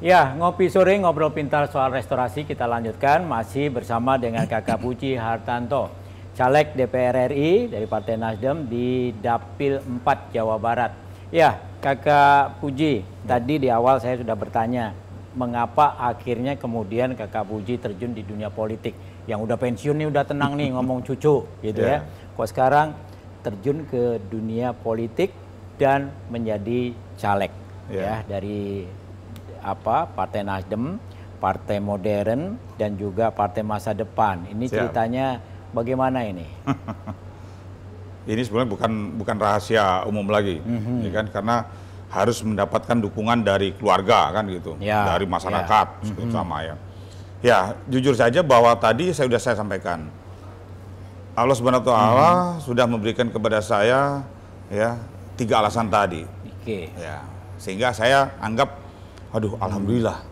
Ya, ngopi sore ngobrol pintar soal restorasi kita lanjutkan masih bersama dengan Kakak Puji Hartanto, caleg DPR RI dari Partai Nasdem di Dapil 4 Jawa Barat. Ya, Kakak Puji, tadi di awal saya sudah bertanya, mengapa akhirnya kemudian Kakak Puji terjun di dunia politik? Yang udah pensiun nih, udah tenang nih ngomong cucu gitu ya. Kok sekarang terjun ke dunia politik dan menjadi caleg ya dari Partai Nasdem, Partai Modern, dan juga Partai Masa Depan. Ini ceritanya bagaimana ini? Ini sebenarnya bukan rahasia umum lagi, ya kan? Karena harus mendapatkan dukungan dari keluarga kan gitu, dari masyarakat sama ya. Ya, jujur saja bahwa tadi saya sampaikan, Allah Subhanahu wa Ta'ala sudah memberikan kepada saya ya 3 alasan tadi. Ya, sehingga saya anggap aduh, alhamdulillah.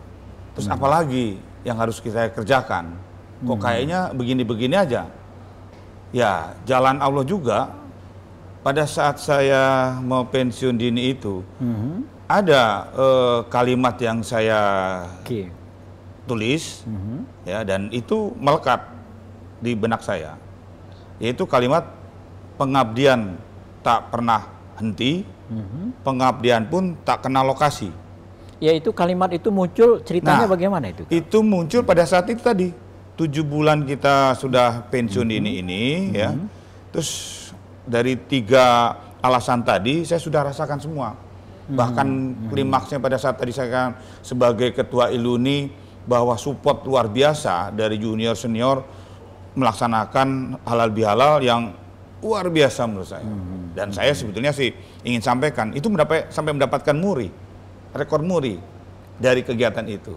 Terus apalagi yang harus kita kerjakan? Kok kayaknya begini-begini aja? Ya, jalan Allah juga. Pada saat saya mau pensiun dini itu, ada kalimat yang saya tulis, ya, dan itu melekat di benak saya. Yaitu kalimat pengabdian tak pernah henti, pengabdian pun tak kenal lokasi. Ya, itu kalimat itu muncul ceritanya bagaimana itu? Itu muncul pada saat itu tadi 7 bulan kita sudah pensiun ini ya. Terus dari 3 alasan tadi saya sudah rasakan semua. Bahkan klimaksnya pada saat tadi saya kan sebagai ketua ILUNI bahwa support luar biasa dari junior senior melaksanakan halal bihalal yang luar biasa menurut saya. Dan saya sebetulnya sih ingin sampaikan itu sampai mendapatkan rekor muri dari kegiatan itu.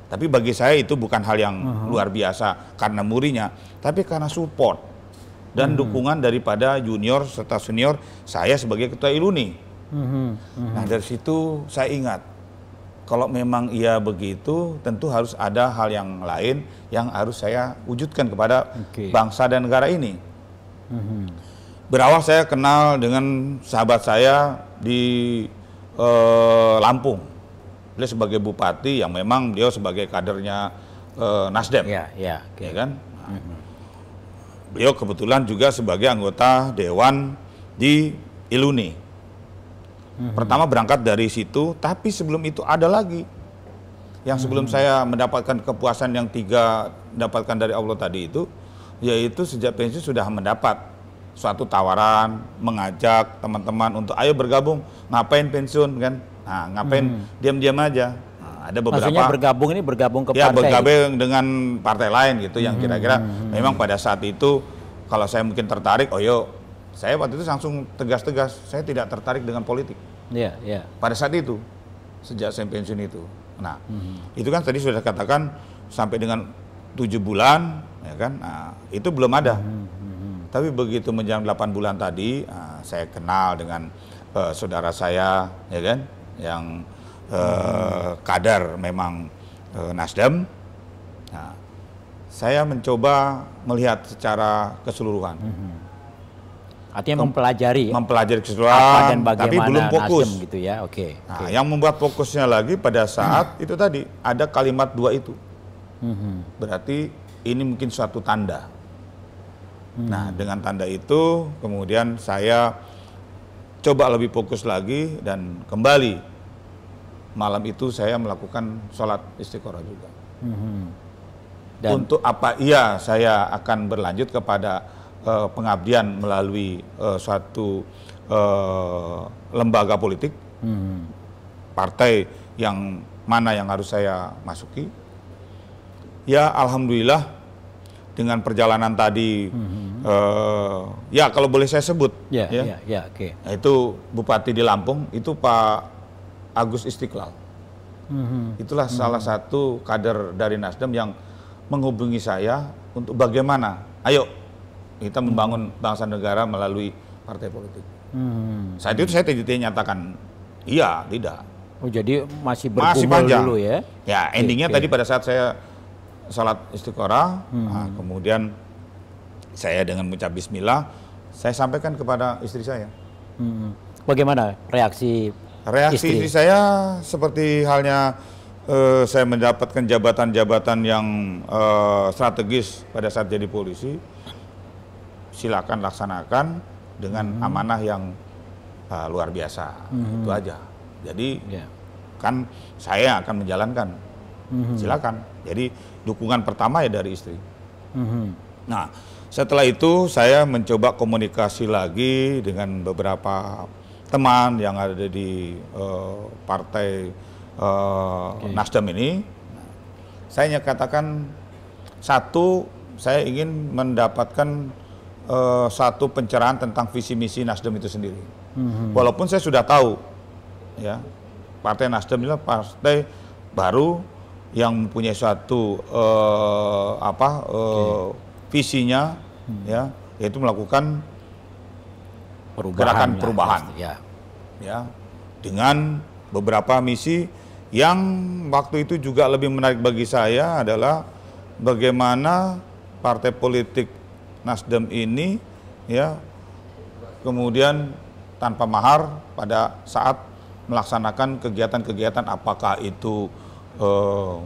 Tapi bagi saya itu bukan hal yang luar biasa karena murinya, tapi karena support dan dukungan daripada junior serta senior saya sebagai ketua ILUNI. Nah, dari situ saya ingat, kalau memang ia begitu, tentu harus ada hal yang lain yang harus saya wujudkan kepada bangsa dan negara ini. Berawal saya kenal dengan sahabat saya di Lampung. Beliau sebagai bupati yang memang beliau sebagai kadernya Nasdem, ya kan? Beliau kebetulan juga sebagai anggota dewan di ILUNI. Pertama berangkat dari situ, tapi sebelum itu ada lagi yang sebelum saya mendapatkan kepuasan yang 3 dapatkan dari Allah tadi itu, yaitu sejak pensiun sudah mendapat suatu tawaran mengajak teman-teman untuk ayo bergabung, ngapain pensiun kan? Nah, ngapain diam-diam aja? Nah, ada beberapa. Maksudnya bergabung ke ya, partai. bergabung dengan partai lain gitu yang kira-kira memang pada saat itu kalau saya mungkin tertarik, saya waktu itu langsung tegas-tegas, saya tidak tertarik dengan politik. Pada saat itu, sejak saya pensiun itu. Nah, itu kan tadi sudah katakan sampai dengan 7 bulan, ya kan? Nah, itu belum ada. Tapi begitu menjelang 8 bulan tadi, saya kenal dengan saudara saya, ya kan, yang kader memang Nasdem. Nah, saya mencoba melihat secara keseluruhan. Artinya mempelajari keseluruhan, dan tapi belum fokus. Nasdem gitu ya. Nah, yang membuat fokusnya lagi pada saat itu tadi ada kalimat 2 itu. Berarti ini mungkin suatu tanda. Nah, dengan tanda itu kemudian saya coba lebih fokus lagi dan kembali malam itu saya melakukan sholat istiqoroh juga. Dan untuk apa? Iya, saya akan berlanjut kepada pengabdian melalui suatu lembaga politik, partai yang mana yang harus saya masuki. Ya, alhamdulillah. Dengan perjalanan tadi, ya kalau boleh saya sebut, itu Bupati di Lampung, itu Pak Agus Istiqlal. Itulah salah satu kader dari Nasdem yang menghubungi saya untuk bagaimana, ayo kita membangun bangsa negara melalui partai politik. Saat itu saya tidak nyatakan, iya, tidak. Oh, jadi masih bergumul dulu ya? Ya, endingnya tadi pada saat saya salat istiqoroh, nah, kemudian saya dengan mengucap bismillah, saya sampaikan kepada istri saya. Bagaimana reaksi istri saya? Seperti halnya saya mendapatkan jabatan-jabatan yang strategis pada saat jadi polisi, silakan laksanakan dengan amanah yang luar biasa. Itu aja. Jadi kan saya akan menjalankan. Silakan. Jadi dukungan pertama ya dari istri. Nah, setelah itu saya mencoba komunikasi lagi dengan beberapa teman yang ada di partai Nasdem ini. Saya katakan, satu, saya ingin mendapatkan satu pencerahan tentang visi misi Nasdem itu sendiri. Walaupun saya sudah tahu, ya, partai Nasdem adalah partai baru yang mempunyai suatu visinya, ya, yaitu melakukan gerakan perubahan, ya, dengan beberapa misi yang waktu itu juga lebih menarik bagi saya adalah bagaimana partai politik Nasdem ini, ya, kemudian tanpa mahar pada saat melaksanakan kegiatan-kegiatan, apakah itu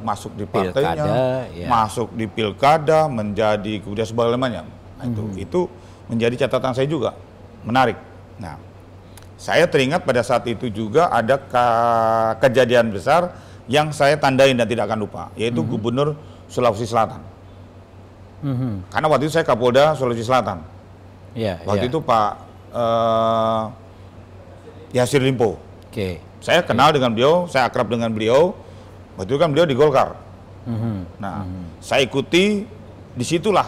masuk di partainya, masuk di pilkada, menjadi kemudian sebagainya. Nah, itu menjadi catatan saya juga menarik. Nah, saya teringat pada saat itu juga ada kejadian besar yang saya tandain dan tidak akan lupa, yaitu Gubernur Sulawesi Selatan. Karena waktu itu saya Kapolda Sulawesi Selatan. Waktu itu Pak Yasir Limpo. Saya kenal dengan beliau, saya akrab dengan beliau. Waktu itu kan beliau di Golkar. Nah, saya ikuti, disitulah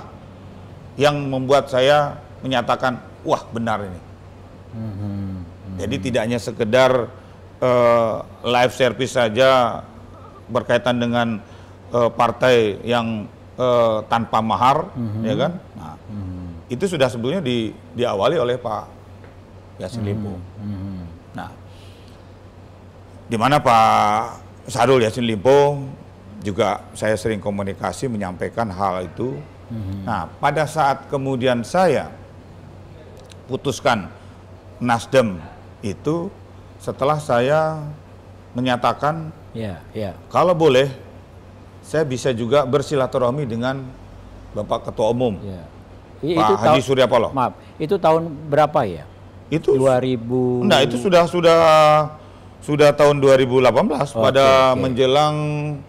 yang membuat saya menyatakan, wah benar ini. Jadi tidak hanya sekedar live service saja berkaitan dengan partai yang tanpa mahar, ya kan? Nah, itu sudah sebelumnya diawali oleh Pak Yassin Limpo. Nah, di mana Pak Syahrul Yassin Limpo juga saya sering komunikasi menyampaikan hal itu. Nah, pada saat kemudian saya putuskan Nasdem itu, setelah saya menyatakan kalau boleh saya bisa juga bersilaturahmi dengan Bapak Ketua Umum Pak Haji Surya Paloh. Maaf, itu tahun berapa ya? Itu 2000. Nah, itu sudah tahun 2018 menjelang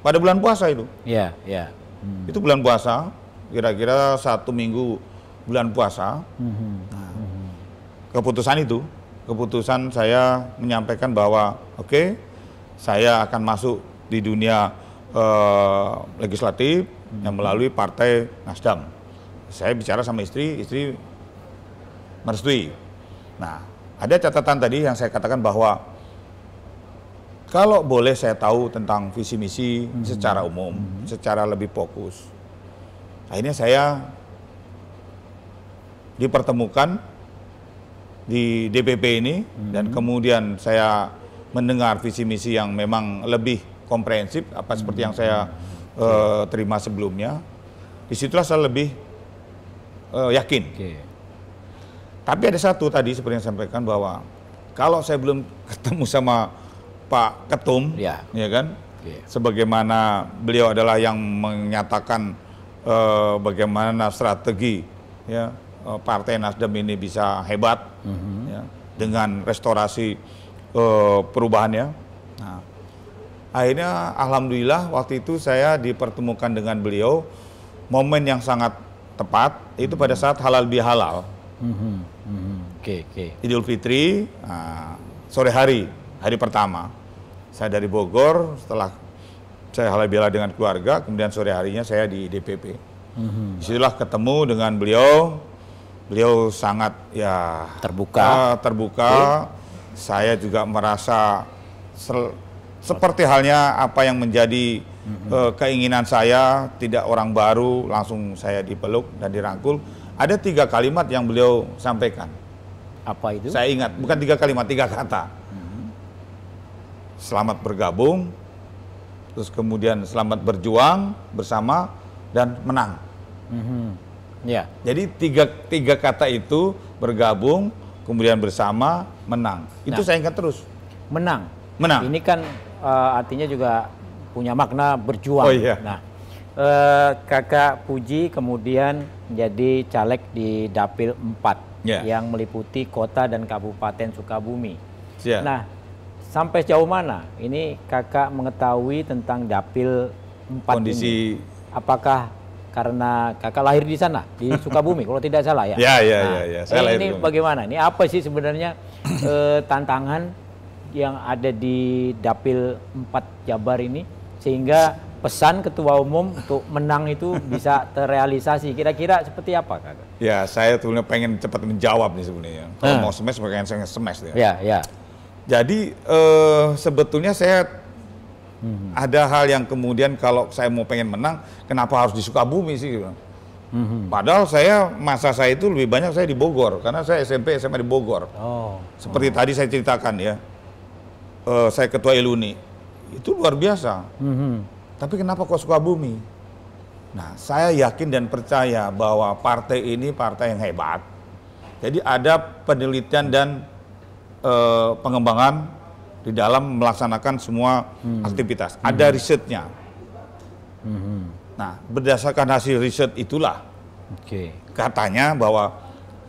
pada bulan puasa itu. Itu bulan puasa, kira-kira 1 minggu bulan puasa. Keputusan saya menyampaikan bahwa oke, saya akan masuk di dunia legislatif yang melalui partai Nasdem. Saya bicara sama istri merestui. Nah, ada catatan tadi yang saya katakan bahwa kalau boleh saya tahu tentang visi misi secara umum, secara lebih fokus. Akhirnya saya dipertemukan di DPP ini, dan kemudian saya mendengar visi misi yang memang lebih komprehensif, apa seperti yang saya terima sebelumnya. Disitulah saya lebih yakin. Tapi ada satu tadi seperti yang saya sampaikan, bahwa kalau saya belum ketemu sama Pak Ketum, ya kan, sebagaimana beliau adalah yang menyatakan bagaimana strategi, ya, Partai Nasdem ini bisa hebat, ya, dengan restorasi perubahannya. Nah, akhirnya alhamdulillah waktu itu saya dipertemukan dengan beliau, momen yang sangat tepat itu pada saat halal bihalal. Idul Fitri, sore hari pertama. Saya dari Bogor, setelah saya halal bihalal dengan keluarga, kemudian sore harinya saya di DPP. Disitulah ketemu dengan beliau. Beliau sangat terbuka. Saya juga merasa seperti halnya apa yang menjadi keinginan saya, tidak orang baru, langsung saya dipeluk dan dirangkul. Ada 3 kalimat yang beliau sampaikan. Apa itu? Saya ingat, bukan 3 kalimat, 3 kata. Selamat bergabung, terus kemudian selamat berjuang bersama, dan menang. Jadi tiga kata itu, bergabung, kemudian bersama, menang. Itu saya ingat terus. Menang. Menang. Ini kan artinya juga punya makna berjuang. Oh iya. Nah, Kakak Puji kemudian menjadi caleg di Dapil 4 yang meliputi kota dan kabupaten Sukabumi. Nah, sampai sejauh mana ini Kakak mengetahui tentang Dapil 4 kondisi ini? Apakah karena Kakak lahir di sana, di Sukabumi, kalau tidak salah ya? Ya. Saya lahir ini bagaimana? Ini apa sih sebenarnya tantangan yang ada di Dapil 4 Jabar ini sehingga pesan Ketua Umum untuk menang itu bisa terrealisasi? Kira-kira seperti apa, Kakak? Ya, saya sebenarnya pengen cepat menjawab nih sebenarnya. Kalau mau smash, pengen saya smash ya. Ya. Jadi sebetulnya saya ada hal yang kemudian kalau saya mau pengen menang, kenapa harus di Sukabumi sih? Padahal masa saya itu lebih banyak saya di Bogor, karena saya SMP SMA di Bogor. Seperti tadi saya ceritakan ya, saya ketua Iluni, itu luar biasa. Tapi kenapa kok Sukabumi? Nah, saya yakin dan percaya bahwa partai ini partai yang hebat. Jadi ada penelitian dan pengembangan di dalam melaksanakan semua aktivitas. Ada risetnya. Nah, berdasarkan hasil riset itulah katanya bahwa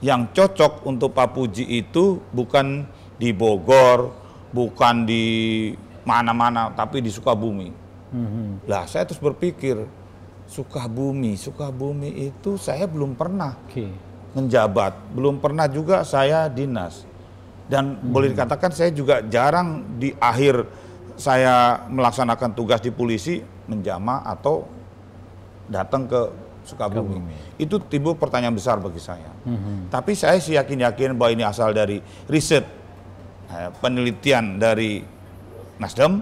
yang cocok untuk Pak Puji itu bukan di Bogor, bukan di mana-mana, tapi di Sukabumi. Lah, saya terus berpikir, Sukabumi itu saya belum pernah menjabat, belum pernah juga saya dinas. Dan boleh dikatakan saya juga jarang di akhir saya melaksanakan tugas di polisi menjamah atau datang ke Sukabumi. Itu timbul pertanyaan besar bagi saya. Tapi saya sih yakin bahwa ini asal dari riset, penelitian dari Nasdem.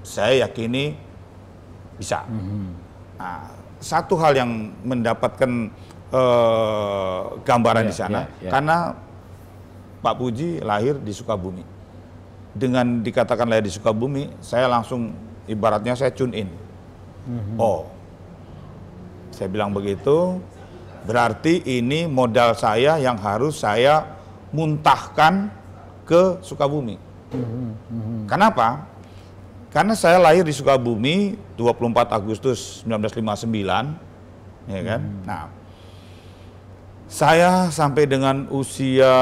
Saya yakini bisa. Nah, satu hal yang mendapatkan gambaran di sana, karena Pak Puji lahir di Sukabumi. Dengan dikatakan lahir di Sukabumi, saya langsung ibaratnya saya tune in. Oh, saya bilang begitu, berarti ini modal saya yang harus saya muntahkan ke Sukabumi. Kenapa? Karena saya lahir di Sukabumi 24 Agustus 1959, ya kan? Nah, saya sampai dengan usia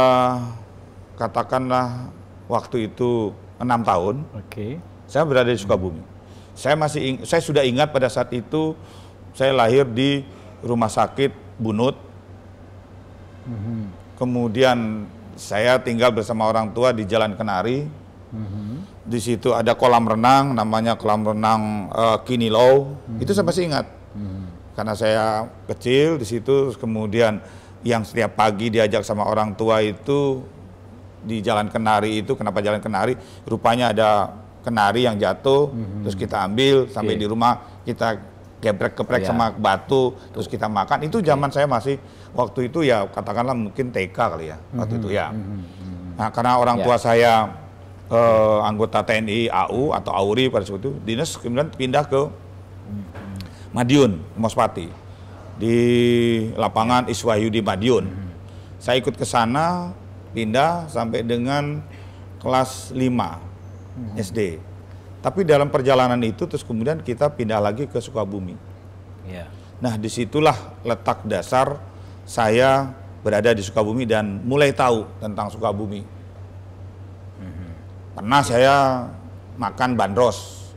katakanlah waktu itu 6 tahun, saya berada di Sukabumi. Saya sudah ingat pada saat itu saya lahir di rumah sakit Bunut. Kemudian saya tinggal bersama orang tua di Jalan Kenari. Di situ ada kolam renang, namanya kolam renang Kinilau. Itu saya masih ingat. Karena saya kecil di situ, kemudian yang setiap pagi diajak sama orang tua itu di Jalan Kenari itu. Kenapa Jalan Kenari? Rupanya ada kenari yang jatuh, terus kita ambil sampai di rumah kita geprek-geprek sama batu, terus kita makan. Itu zaman saya masih waktu itu ya katakanlah mungkin TK kali ya waktu itu ya. Nah, karena orang tua saya anggota TNI AU atau AURI pada saat itu, dinas kemudian pindah ke Madiun, Mospati di lapangan Iswahyu di Madiun. Saya ikut ke sana, pindah sampai dengan kelas 5 SD. Tapi dalam perjalanan itu terus kemudian kita pindah lagi ke Sukabumi. Nah, disitulah letak dasar saya berada di Sukabumi dan mulai tahu tentang Sukabumi. Pernah saya makan bandros.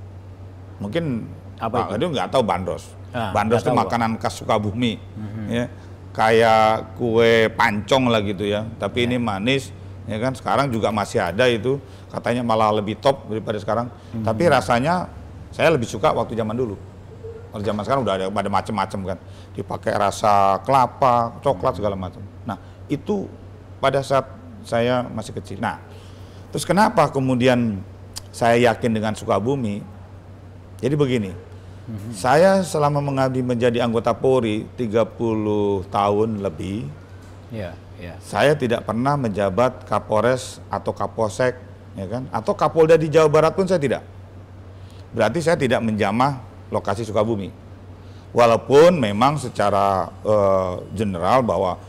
Mungkin Pak Gadu nggak tahu bandros. Bandros itu makanan khas Sukabumi. Ya. Kayak kue pancong lah gitu ya. Tapi ini manis. Ya kan, sekarang juga masih ada itu. Katanya malah lebih top daripada sekarang. Tapi rasanya saya lebih suka waktu zaman dulu. Kalau zaman sekarang udah ada macam-macam kan. Dipakai rasa kelapa, coklat segala macam. Nah, itu pada saat saya masih kecil. Nah, terus kenapa kemudian saya yakin dengan Sukabumi? Jadi begini, saya selama mengabdi menjadi anggota Polri 30 tahun lebih, saya tidak pernah menjabat Kapolres atau Kapolsek, ya kan? Atau Kapolda di Jawa Barat pun saya tidak. Berarti saya tidak menjamah lokasi Sukabumi. Walaupun memang secara general bahwa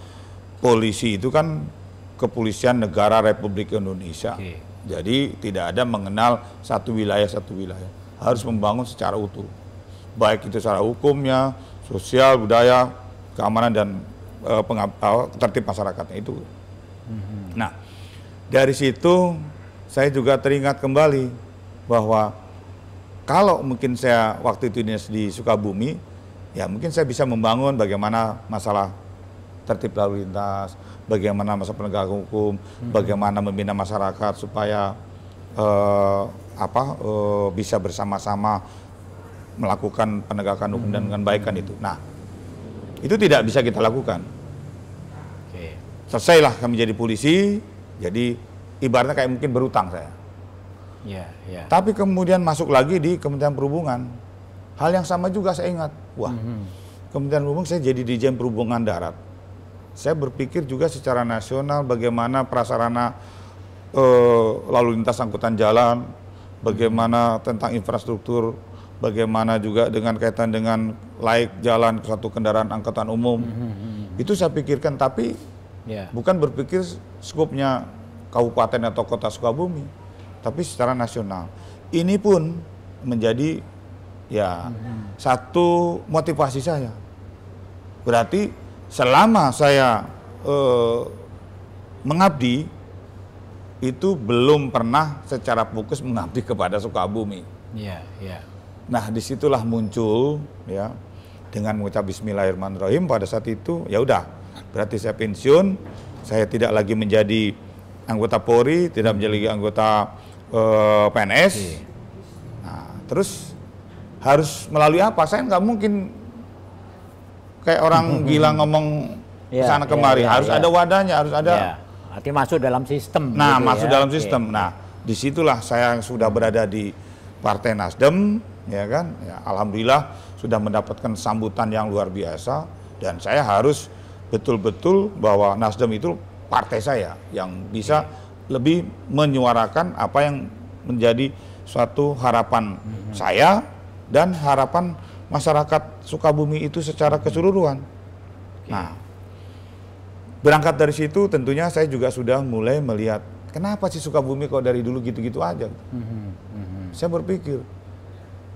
polisi itu kan kepolisian negara Republik Indonesia. Jadi tidak ada mengenal satu wilayah. harus membangun secara utuh. Baik itu secara hukumnya, sosial, budaya, keamanan, dan tertib masyarakatnya itu. Nah, dari situ saya juga teringat kembali bahwa kalau mungkin saya waktu itu di Sukabumi, ya mungkin saya bisa membangun bagaimana masalah tertib lalu lintas, bagaimana masalah penegakan hukum, bagaimana membina masyarakat supaya bisa bersama-sama melakukan penegakan hukum dan dengan baik kan itu. Nah, itu tidak bisa kita lakukan. Selesailah kami jadi polisi, jadi ibaratnya kayak mungkin berutang saya. Tapi kemudian masuk lagi di Kementerian Perhubungan. Hal yang sama juga saya ingat. Wah, Kementerian Perhubungan saya jadi Dirjen Perhubungan Darat. Saya berpikir juga secara nasional bagaimana prasarana lalu lintas angkutan jalan, bagaimana tentang infrastruktur, bagaimana juga dengan kaitan dengan laik jalan suatu kendaraan angkutan umum. Itu saya pikirkan, tapi bukan berpikir skupnya kabupaten atau kota Sukabumi, tapi secara nasional. Ini pun menjadi satu motivasi saya. Berarti selama saya mengabdi, itu belum pernah secara fokus mengabdi kepada Sukabumi. Nah, disitulah muncul ya, dengan mengucap Bismillahirrahmanirrahim pada saat itu, ya udah, berarti saya pensiun, saya tidak lagi menjadi anggota Polri, tidak menjadi anggota PNS. Nah, terus harus melalui apa? Saya nggak mungkin kayak orang gila ngomong sana kemari. Harus ada wadahnya, harus ada. Artinya masuk dalam sistem. Nah, gitu masuk dalam sistem. Nah, disitulah saya sudah berada di Partai Nasdem, ya kan? Ya, alhamdulillah sudah mendapatkan sambutan yang luar biasa, dan saya harus betul-betul bahwa Nasdem itu partai saya yang bisa lebih menyuarakan apa yang menjadi suatu harapan saya dan harapan masyarakat Sukabumi itu secara keseluruhan. Nah, berangkat dari situ tentunya saya juga sudah mulai melihat kenapa sih Sukabumi kok dari dulu gitu-gitu aja. Saya berpikir,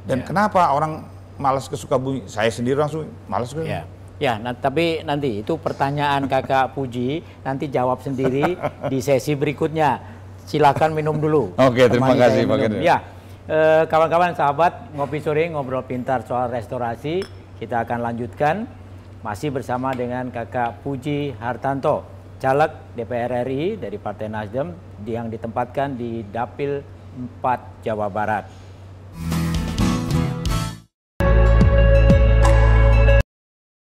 dan kenapa orang malas ke Sukabumi? Saya sendiri langsung malas ke. Nah, tapi nanti itu pertanyaan Kakak Puji, nanti jawab sendiri di sesi berikutnya. Silakan minum dulu. Oke, terima kasih Pak Gede. Ya, kawan-kawan sahabat, ngopi sore ngobrol pintar soal restorasi, kita akan lanjutkan masih bersama dengan Kakak Puji Hartanto, caleg DPR RI dari Partai Nasdem yang ditempatkan di Dapil 4 Jawa Barat.